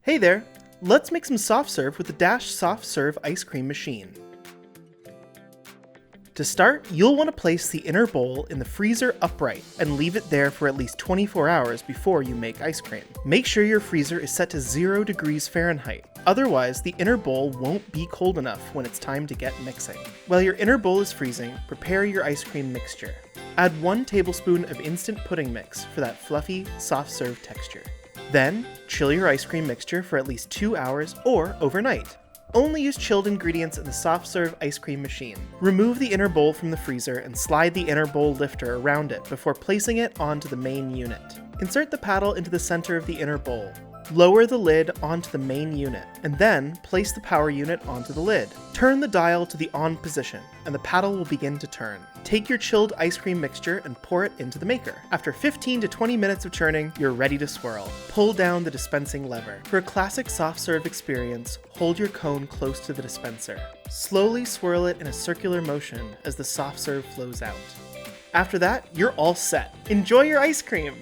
Hey there! Let's make some soft serve with the Dash Soft Serve ice cream machine. To start, you'll want to place the inner bowl in the freezer upright and leave it there for at least 24 hours before you make ice cream. Make sure your freezer is set to 0 degrees Fahrenheit, otherwise the inner bowl won't be cold enough when it's time to get mixing. While your inner bowl is freezing, prepare your ice cream mixture. Add 1 tablespoon of instant pudding mix for that fluffy, soft serve texture. Then, chill your ice cream mixture for at least 2 hours or overnight. Only use chilled ingredients in the soft serve ice cream machine. Remove the inner bowl from the freezer and slide the inner bowl lifter around it before placing it onto the main unit. Insert the paddle into the center of the inner bowl. Lower the lid onto the main unit, and then place the power unit onto the lid. Turn the dial to the on position, and the paddle will begin to turn. Take your chilled ice cream mixture and pour it into the maker. After 15 to 20 minutes of churning, you're ready to swirl. Pull down the dispensing lever. For a classic soft serve experience, hold your cone close to the dispenser. Slowly swirl it in a circular motion as the soft serve flows out. After that, you're all set. Enjoy your ice cream!